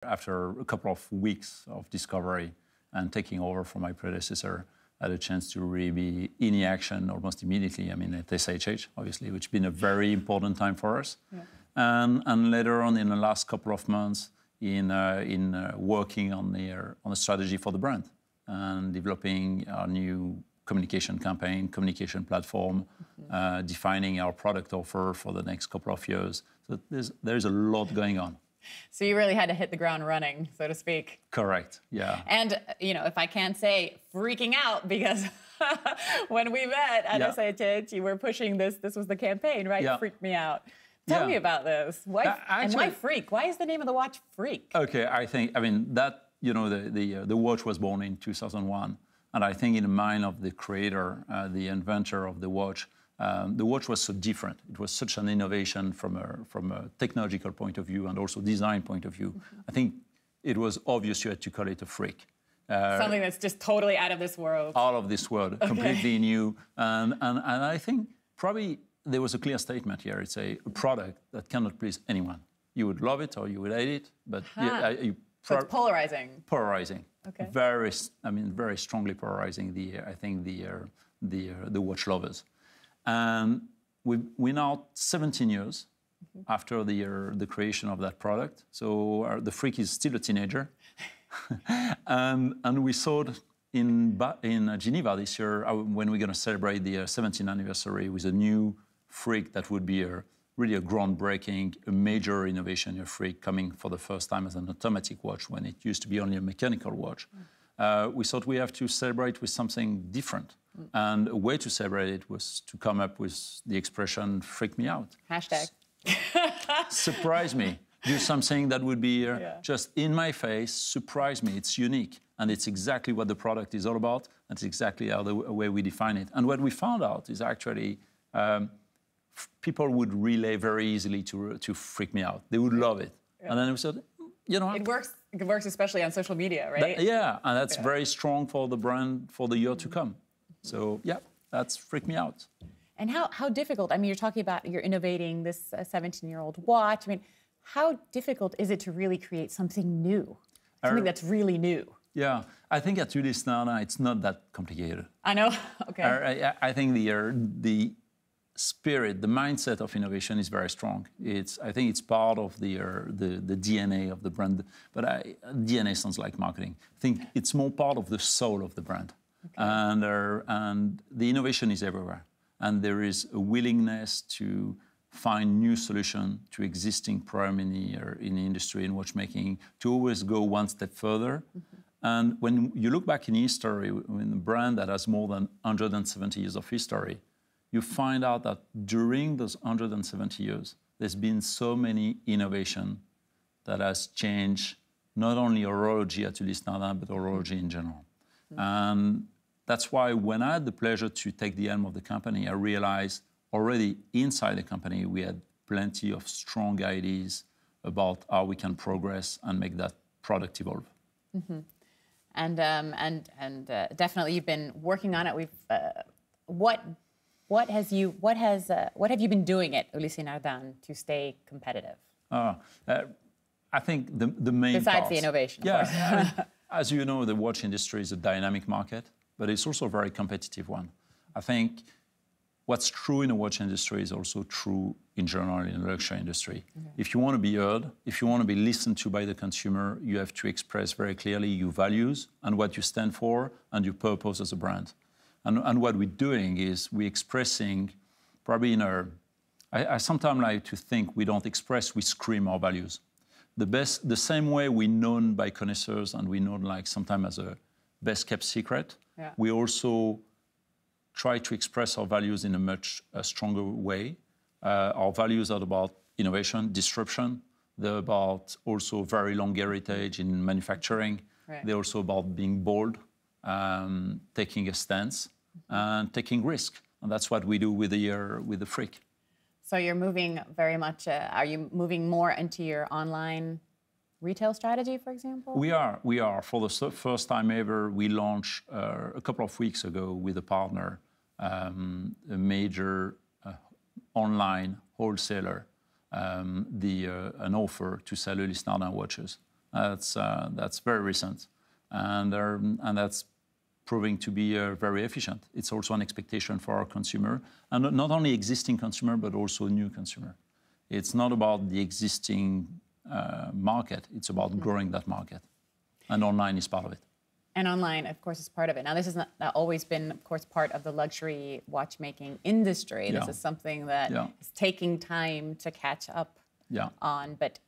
After a couple of weeks of discovery and taking over from my predecessor, I had a chance to really be in action almost immediately. I mean, at SHH, obviously, which has been a very important time for us. Yeah. And later on, in the last couple of months, in working on the strategy for the brand and developing our new communication campaign, communication platform, defining our product offer for the next couple of years. So there's a lot going on. So you really had to hit the ground running, so to speak. Correct, yeah. And, you know, if I can't say freaking out, because when we met at SHH, you were pushing this was the campaign, right? Yeah. Freak me out. Tell me about this. Why, and why Freak? Why is the name of the watch Freak? Okay, I mean, that, you know, the watch was born in 2001. And I think in the mind of the creator, the inventor of the watch was so different. It was such an innovation from a technological point of view and also design point of view. I think it was obvious you had to call it a freak. Something that's just totally out of this world. Out of this world, completely new. And I think probably there was a clear statement here. It's a product that cannot please anyone. You would love it or you would hate it, but so it's polarizing. Polarizing. Okay. Very strongly polarizing. The watch lovers. And we're now 17 years after the creation of that product. So the freak is still a teenager. and we thought in Geneva this year, when we're going to celebrate the 17th anniversary with a new freak that would be really a groundbreaking, a major innovation, a freak coming for the first time as an automatic watch when it used to be only a mechanical watch. We thought we have to celebrate with something different. And a way to celebrate it was to come up with the expression, freak me out. Hashtag. Surprise me. Do something that would be just in my face, surprise me. It's unique. And it's exactly what the product is all about. That's exactly the way we define it. And what we found out is actually people would relay very easily to freak me out. They would love it. And then we said, you know, it works especially on social media, right? And that's very strong for the brand for the year to come. So, yeah, that's freak me out. And how difficult, I mean, you're talking about you're innovating this 17-year-old watch. I mean, how difficult is it to really create something new, something that's really new? Yeah, I think at Ulysse Nardin, it's not that complicated. I know, okay. I think the spirit, the mindset of innovation is very strong. I think it's part of the DNA of the brand. But DNA sounds like marketing. I think it's more part of the soul of the brand. Okay. And the innovation is everywhere. And there is a willingness to find new solutions to existing problems in the industry, in watchmaking, to always go one step further. And when you look back in history, in a brand that has more than 170 years of history, you find out that during those 170 years, there's been so many innovations that has changed not only horology at Ulysse Nardin, but horology in general. And that's why when I had the pleasure to take the helm of the company, I realized already inside the company, we had plenty of strong ideas about how we can progress and make that product evolve. And definitely you've been working on it. What have you been doing at Ulysse Nardin to stay competitive? I think the main besides the innovation. Yeah, as you know, the watch industry is a dynamic market, but it's also a very competitive one. I think what's true in the watch industry is also true in general in the luxury industry. If you want to be heard, if you want to be listened to by the consumer, you have to express very clearly your values and what you stand for and your purpose as a brand. And what we're doing is we're expressing probably I sometimes like to think we don't express, we scream our values. The same way we're known by connoisseurs and we're known like sometimes as a best kept secret, we also try to express our values in a much stronger way. Our values are about innovation, disruption. They're about also very long heritage in manufacturing. They're also about being bold, taking a stance, and taking risk. And that's what we do with the freak. So you're moving very much, are you moving more into your online retail strategy, for example? We are. For the first time ever, we launched a couple of weeks ago with a partner, a major online wholesaler, an offer to sell Ulysse Nardin watches. That's very recent, and that's proving to be very efficient. It's also an expectation for our consumer, and not only existing consumer, but also new consumer. It's not about the existing market, it's about growing that market. And online is part of it. And online, of course, is part of it. Now, this has not always been, of course, part of the luxury watchmaking industry. This is something that is taking time to catch up on. But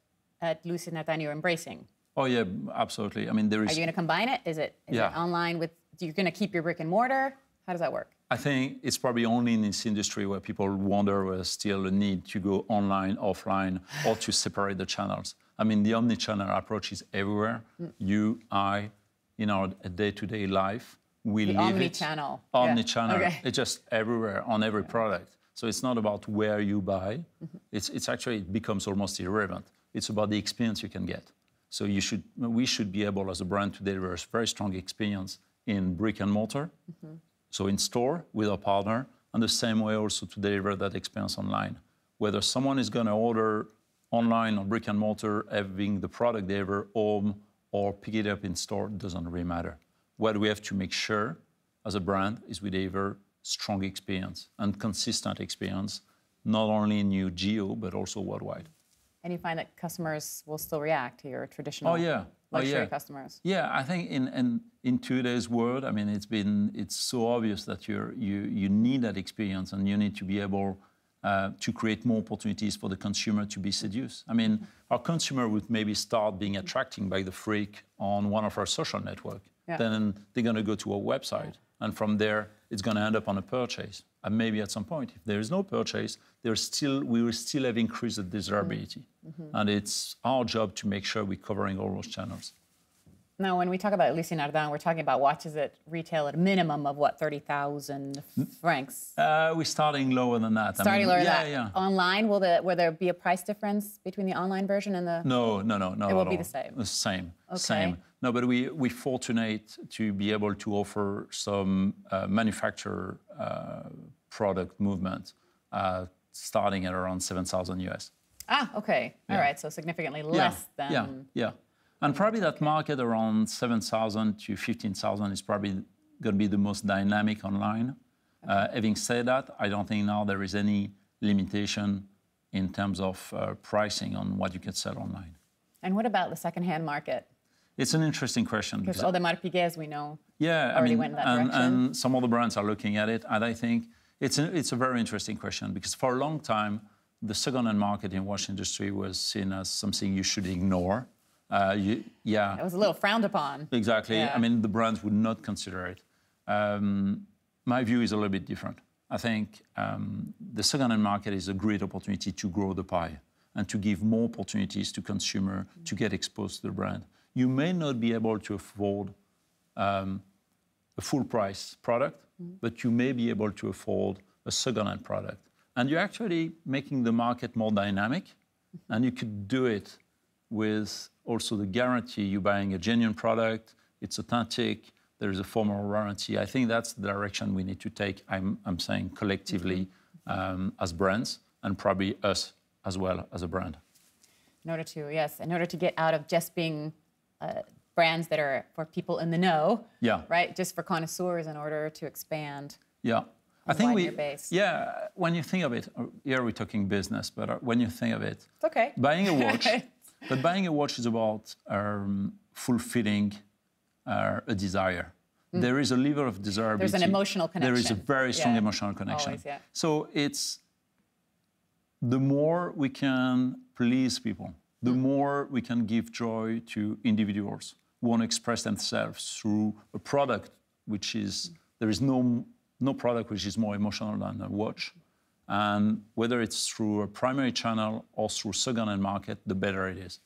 at Ulysse Nardin, you're embracing. Oh, yeah, absolutely. I mean, there is... Are you going to combine it? Is it online with... You're going to keep your brick and mortar? How does that work? I think it's probably only in this industry where people wonder whether still a need to go online, offline, or to separate the channels. I mean, the omni-channel approach is everywhere. You, I, in our day-to-day life, we live omni-channel. it. Omni-channel. Okay. It's just everywhere, on every product. So it's not about where you buy. It's actually, it becomes almost irrelevant. It's about the experience you can get. So we should be able, as a brand, to deliver a very strong experience in brick and mortar, so in store with our partner, and the same way also to deliver that experience online. Whether someone is going to order online or brick and mortar, having the product delivered home or pick it up in store, doesn't really matter. What we have to make sure as a brand is we deliver strong experience and consistent experience, not only in new geo, but also worldwide. And you find that customers will still react to your traditional luxury customers? Yeah, I think in today's world, I mean, it's so obvious that you need that experience, and you need to be able to create more opportunities for the consumer to be seduced. I mean, our consumer would maybe start being attracted by the freak on one of our social networks. Then they're going to go to our website, and from there, it's going to end up on a purchase. And maybe at some point, if there is no purchase, we will still have increased the desirability. And it's our job to make sure we're covering all those channels. Now, when we talk about Ulysse Nardin, we're talking about watches that retail at a minimum of, what, 30,000 francs? We're starting lower than that. Starting lower than that? Yeah. Online, will there be a price difference between the online version and the... No. It will be the same? The same. Okay. Same. No, but we're fortunate to be able to offer some manufacturer product movement starting at around 7,000 US. Ah, okay. All right, so significantly less than... Yeah. And probably that market around 7,000 to 15,000 is probably going to be the most dynamic online. Having said that, I don't think now there is any limitation in terms of pricing on what you can sell online. And what about the second-hand market? It's an interesting question. Because Audemars Piguet, we know, went in that direction. And some other brands are looking at it. And I think it's a very interesting question, because for a long time, the second-hand market in watch industry was seen as something you should ignore. It was a little frowned upon. Exactly. Yeah. I mean, the brands would not consider it. My view is a little bit different. I think the second-hand market is a great opportunity to grow the pie and to give more opportunities to consumer to get exposed to the brand. You may not be able to afford a full-price product, but you may be able to afford a second-hand product. And you're actually making the market more dynamic, and you could do it with also the guarantee you're buying a genuine product, it's authentic, there is a formal warranty. I think that's the direction we need to take, I'm saying collectively, as brands, and probably us as well as a brand. In order to get out of just being brands that are for people in the know, right? Just for connoisseurs, in order to expand. I think your base. When you think of it, here we're talking business, but when you think of it, it's okay. Buying a watch, but buying a watch is about fulfilling a desire. There is a level of desirability. There's an emotional connection. There is a very strong emotional connection. Always, so it's the more we can please people, the more we can give joy to individuals who want to express themselves through a product which is, there is no product which is more emotional than a watch. And whether it's through a primary channel or through second-hand market, the better it is.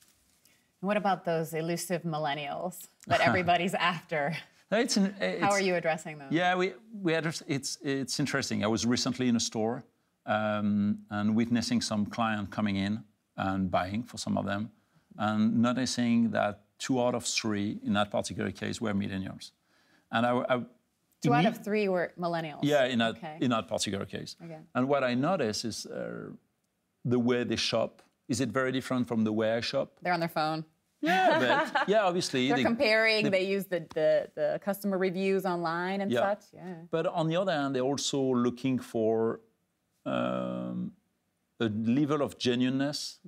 And what about those elusive millennials that everybody's after? How are you addressing them? Yeah, we address, it's interesting. I was recently in a store and witnessing some client coming in and buying for some of them, and noticing that 2 out of 3 in that particular case were millennials. And 2 out of 3 were millennials? Yeah, in that particular case. Okay. And what I noticed is the way they shop. Is it very different from the way I shop? They're on their phone. Yeah, but obviously. They're comparing, they use the customer reviews online and such. Yeah. But on the other hand, they're also looking for a level of genuineness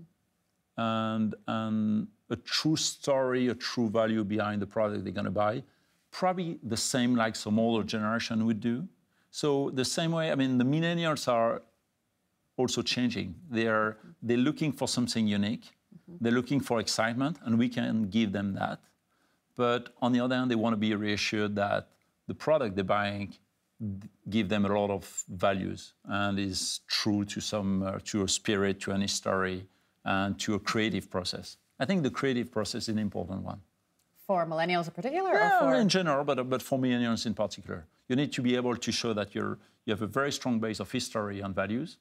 and a true story, a true value behind the product they're going to buy. Probably the same like some older generation would do. So the same way, I mean, the millennials are also changing. They're looking for something unique. They're looking for excitement, and we can give them that. But on the other hand, they want to be reassured that the product they're buying give them a lot of values and is true to a spirit, to an history, and to a creative process. I think the creative process is an important one. For millennials in particular? Yeah, or for... in general, but for millennials in particular. You need to be able to show that you have a very strong base of history and values.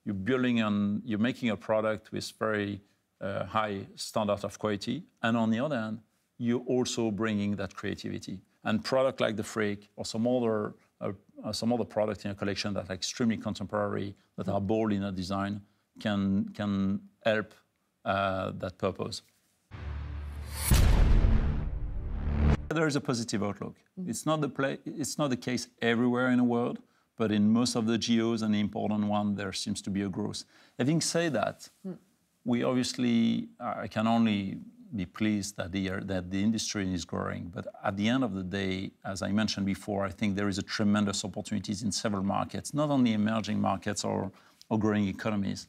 You're making a product with very high standard of quality. And on the other hand, you're also bringing that creativity. And product like the Freak or some other product in a collection that are extremely contemporary, that are bold in a design, can help that purpose. There is a positive outlook. It's not the case everywhere in the world, but in most of the geos and the important one, there seems to be a growth. Having said that, we obviously, I can only be pleased that the industry is growing. But at the end of the day, as I mentioned before, I think there is a tremendous opportunities in several markets, not only emerging markets or growing economies,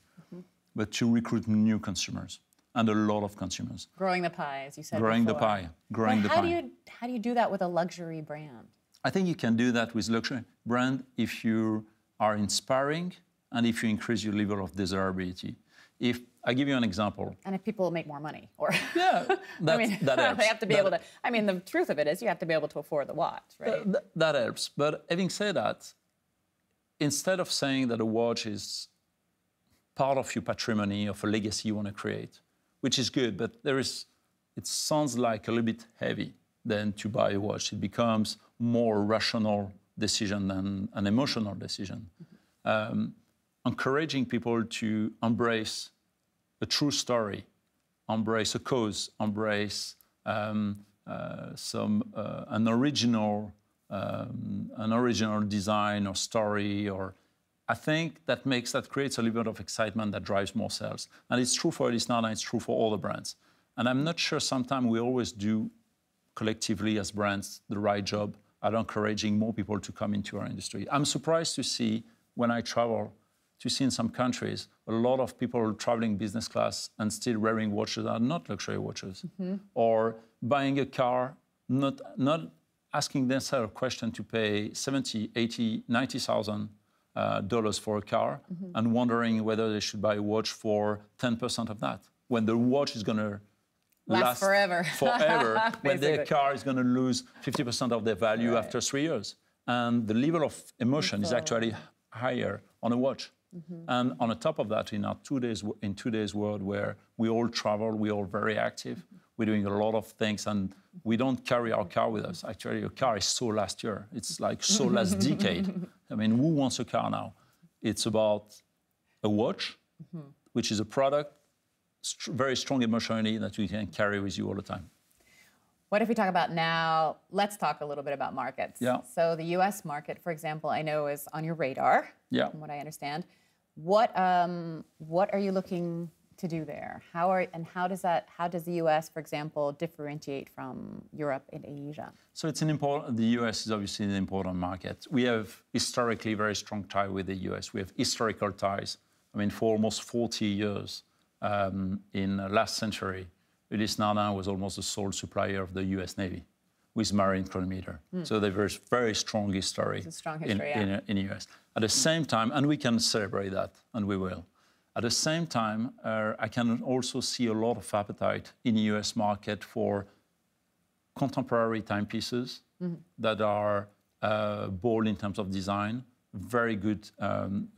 but to recruit new consumers and a lot of consumers. Growing the pie, as you said growing before. The pie, growing the pie. How do you do that with a luxury brand? I think you can do that with luxury brand if you are inspiring and if you increase your level of desirability. If I give you an example. And if people make more money, or yeah, that helps. They have to be able to. I mean, the truth of it is, you have to be able to afford the watch, right? That helps. But having said that, instead of saying that a watch is part of your patrimony, of a legacy you want to create, which is good, but it sounds like a little bit heavy than to buy a watch. It becomes more rational decision than an emotional decision. Encouraging people to embrace a true story, embrace a cause, embrace an original design or story, or I think that creates a little bit of excitement that drives more sales. And it's true for Ulysse Nardin, it's true for all the brands. And I'm not sure sometimes we always do collectively as brands the right job at encouraging more people to come into our industry. I'm surprised to see when I travel to see in some countries a lot of people traveling business class and still wearing watches that are not luxury watches, or buying a car, not asking themselves a question to pay $70,000, $80,000, $90,000 for a car, and wondering whether they should buy a watch for 10% of that, when the watch is going to last forever, when their car is going to lose 50% of their value after 3 years. And the level of emotion is actually higher on a watch. And on the top of that, in today's world where we all travel, we're all very active, we're doing a lot of things, and we don't carry our car with us. Actually, your car is so last year. It's like so last decade. I mean, who wants a car now? It's about a watch, which is a product, very strong emotionally, that you can carry with you all the time. What if we talk about now, let's talk a little bit about markets. Yeah. So the US market, for example, I know is on your radar, from what I understand. What are you looking to do there? How does the US, for example, differentiate from Europe and Asia? So the US is obviously an important market. We have historically very strong tie with the US. We have historical ties. I mean, for almost 40 years in last century, Ulysse Nardin was almost the sole supplier of the US Navy with marine chronometer. So there's very strong history, in the US. At the same time, and we can celebrate that, and we will. At the same time, I can also see a lot of appetite in the US market for contemporary timepieces that are bold in terms of design, very good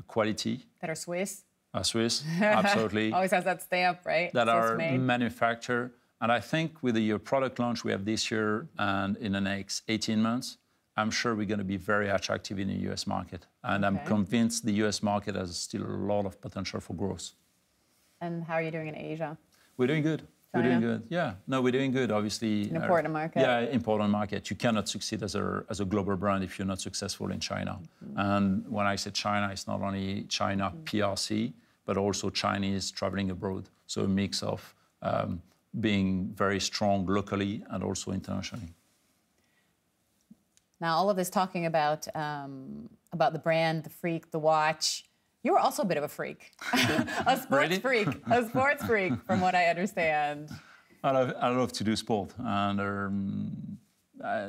quality. That are Swiss? Swiss, absolutely. Always has that stamp, right? That are manufactured. And I think with the product launch we have this year and in the next 18 months, I'm sure we're going to be very attractive in the US market. And I'm convinced the US market has still a lot of potential for growth. And how are you doing in Asia? We're doing good. China? We're doing good. Yeah. No, we're doing good. Obviously, an important market. Yeah, important market. You cannot succeed as a global brand if you're not successful in China. And when I say China, it's not only China PRC, but also Chinese traveling abroad. So a mix of being very strong locally and also internationally. Now, all of this talking about the brand, the freak, the watch. You were also a bit of a freak, a sports freak, from what I understand. I love to do sport, and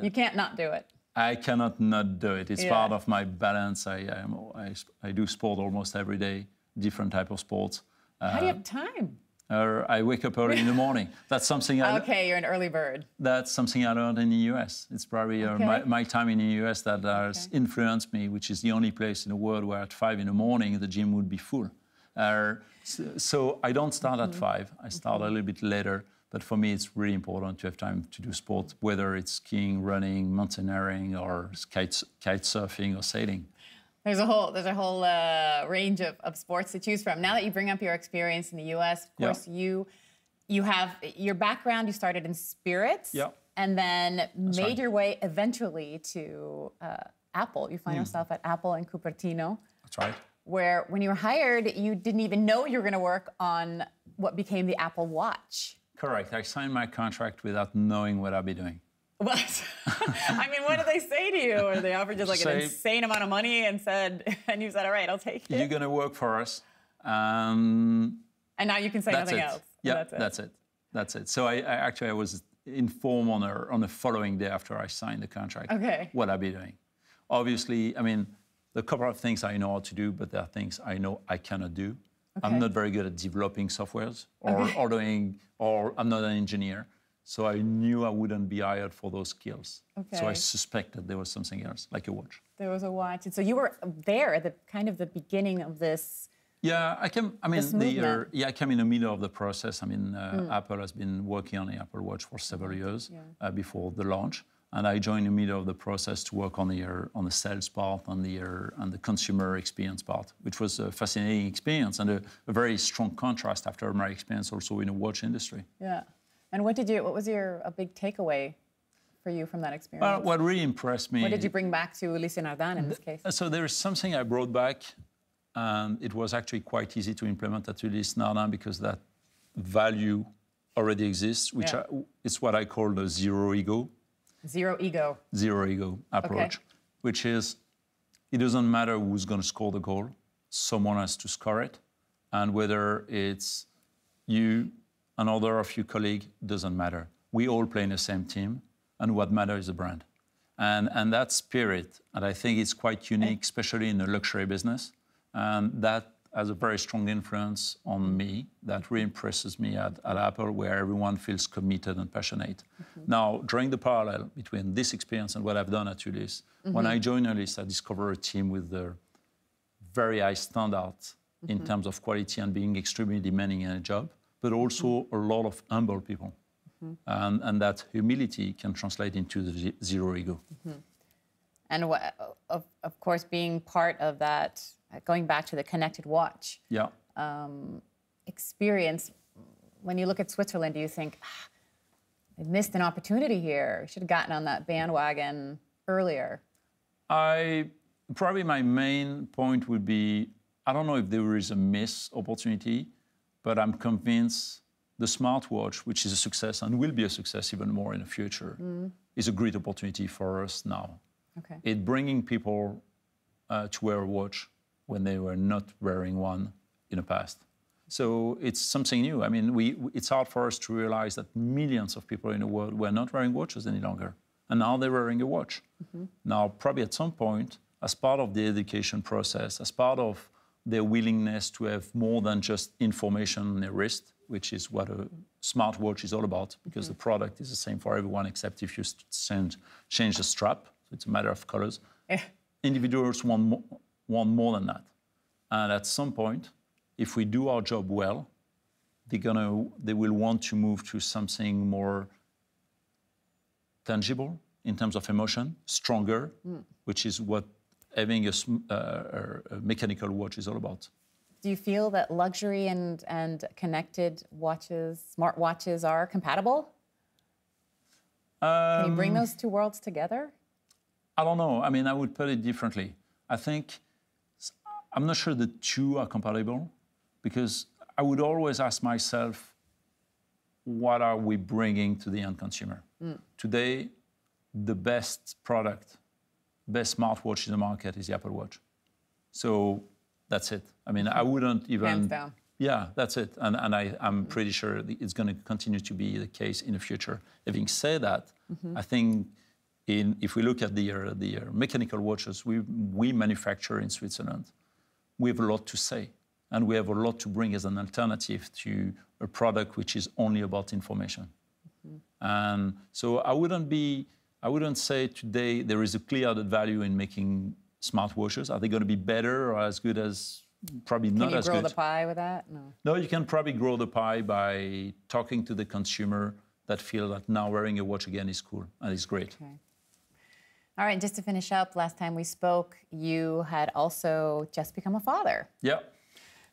you can't not do it. I cannot not do it. It's part of my balance. I do sport almost every day, different type of sports. How do you have time? I wake up early in the morning. That's something Okay, you're an early bird. That's something I learned in the US. It's probably my time in the US that has influenced me, which is the only place in the world where at 5 in the morning the gym would be full. So I don't start at 5. I start a little bit later. But for me, it's really important to have time to do sport, whether it's skiing, running, mountaineering, or kite surfing or sailing. There's a whole range of sports to choose from. Now that you bring up your experience in the U.S., of course, you have your background. You started in spirits, and then made your way eventually to Apple. You find yourself at Apple in Cupertino. That's right. Where, when you were hired, you didn't even know you were going to work on what became the Apple Watch. Correct. I signed my contract without knowing what I'd be doing. What? I mean, what did they say to you? Or they offered you like an insane amount of money and you said, all right, I'll take it? You're going to work for us. And now you can say nothing else. Yeah, that's it. So I was informed on the following day after I signed the contract what I'd be doing. Obviously, I mean, there are a couple of things I know how to do, but there are things I know I cannot do. I'm not very good at developing softwares or I'm not an engineer. So I knew I wouldn't be hired for those skills. So I suspected there was something else, like a watch. There was a watch. And so you were there at the beginning of this. Yeah, I came in the middle of the process. I mean, Apple has been working on the Apple Watch for several years before the launch. And I joined in the middle of the process to work on the sales part, on the consumer experience part, which was a fascinating experience and a very strong contrast after my experience also in the watch industry. Yeah. And what was a big takeaway for you from that experience? What really impressed me... What did you bring back to Ulysse Nardin in this case? So there is something I brought back, and it was actually quite easy to implement at Ulysse Nardin because that value already exists, which is what I call the zero ego. Zero ego. Zero ego approach, which is it doesn't matter who's going to score the goal. Someone has to score it. And whether it's you, another of your colleagues, doesn't matter. We all play in the same team. And what matters is the brand. And that spirit, and I think it's quite unique, especially in the luxury business. And that has a very strong influence on me that really impresses me at Apple, where everyone feels committed and passionate. Now, drawing the parallel between this experience and what I've done at Ulysse, when I joined Ulysse, I discovered a team with very high standards in terms of quality and being extremely demanding in a job, but also a lot of humble people. And that humility can translate into the zero ego. And of course, being part of that, going back to the connected watch experience, when you look at Switzerland, do you think, I missed an opportunity here, I should have gotten on that bandwagon earlier? Probably my main point would be, I don't know if there is a missed opportunity, but I'm convinced the smartwatch, which is a success and will be a success even more in the future, is a great opportunity for us now. It's bringing people to wear a watch when they were not wearing one in the past. So it's something new. I mean, it's hard for us to realize that millions of people in the world were not wearing watches any longer. And now they're wearing a watch. Now, probably at some point, as part of the education process, as part of their willingness to have more than just information on their wrist, which is what a smartwatch is all about, because the product is the same for everyone, except if you change the strap. So it's a matter of colors. Individuals want more than that. And at some point, if we do our job well, they will want to move to something more tangible in terms of emotion, stronger, which is what having a mechanical watch is all about. Do you feel that luxury and connected watches, smart watches, are compatible? Can you bring those two worlds together? I don't know. I mean, I would put it differently. I'm not sure the two are compatible, because I would always ask myself, what are we bringing to the end consumer? Today, the best product, best smartwatch in the market is the Apple Watch. So that's it. I mean, I wouldn't even... Hands down. Yeah, that's it. And I'm pretty sure it's going to continue to be the case in the future. Having said that, I think if we look at the mechanical watches we manufacture in Switzerland, we have a lot to say. And we have a lot to bring as an alternative to a product which is only about information. And so I wouldn't say today there is a clear added value in making smartwatches. Are they going to be better or as good as... Probably not as good. Can you grow the pie with that? No, you can probably grow the pie by talking to the consumer that feel that now wearing a watch again is cool and is great. Okay. All right, just to finish up, last time we spoke, you had also just become a father. Yeah.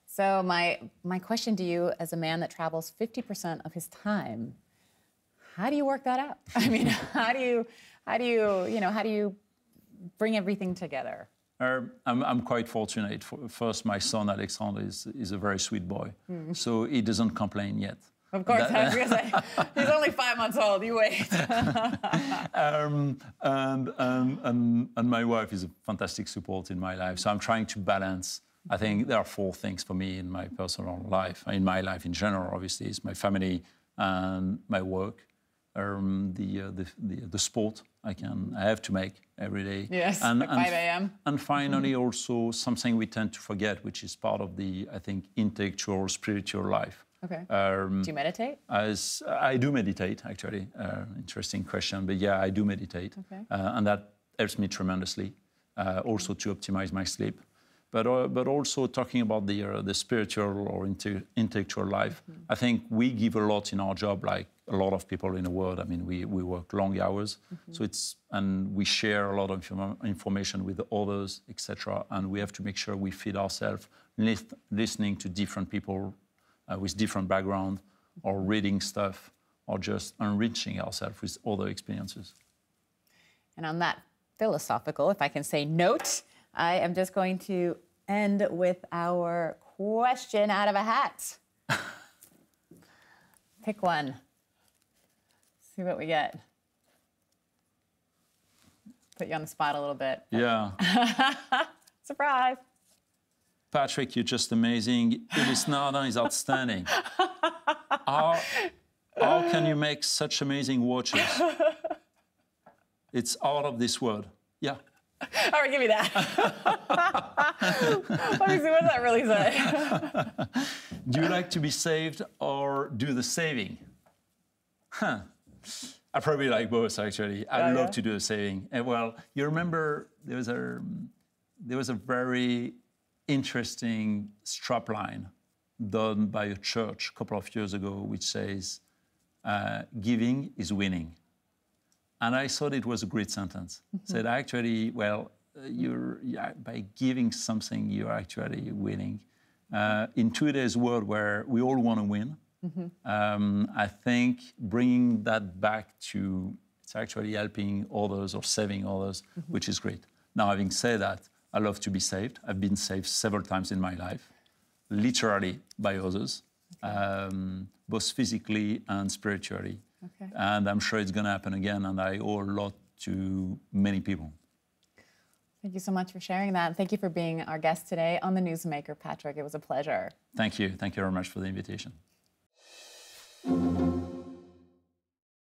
So my question to you, as a man that travels 50% of his time, how do you work that out? I mean, how do you bring everything together? I'm quite fortunate. First, my son Alexander is a very sweet boy, so he doesn't complain yet. Of course, I was going to say, he's only 5 months old. You wait. And my wife is a fantastic support in my life. So I'm trying to balance. I think there are 4 things for me in my personal life, in my life in general. Obviously, it's my family and my work. The sport I have to make every day. Yes, at 5 a.m. And finally, also something we tend to forget, which is part of the, I think, intellectual, spiritual life. Okay. Do you meditate? I do meditate, actually. Interesting question, but yeah, I do meditate. Okay. And that helps me tremendously, also to optimize my sleep. But also talking about the spiritual or intellectual life, I think we give a lot in our job, like a lot of people in the world. I mean, we work long hours, and we share a lot of information with others, etc. And we have to make sure we feed ourselves, listening to different people with different background, or reading stuff, or just enriching ourselves with other experiences. And on that philosophical, if I can say, note, I am just going to end with our question out of a hat. Pick one. See what we get. Put you on the spot a little bit. Yeah. Surprise. Patrick, you're just amazing. Ulysse Nardin is outstanding. How can you make such amazing watches? It's out of this world. Yeah. All right, give me that. Let me see, what does that really say? Do you like to be saved or do the saving? I probably like both, actually. I love to do the saving. And well, you remember there was a very interesting strapline done by a church a couple of years ago, which says, giving is winning. And I thought it was a great sentence. Said, actually, well, by giving something, you're actually winning. In today's world where we all want to win, I think bringing that back to, it's actually helping others or saving others, which is great. Now, having said that, I love to be saved. I've been saved several times in my life, literally by others, both physically and spiritually. Okay. And I'm sure it's going to happen again, and I owe a lot to many people. Thank you so much for sharing that. And thank you for being our guest today on The NEWSMAKER, Patrick. It was a pleasure. Thank you. Thank you very much for the invitation.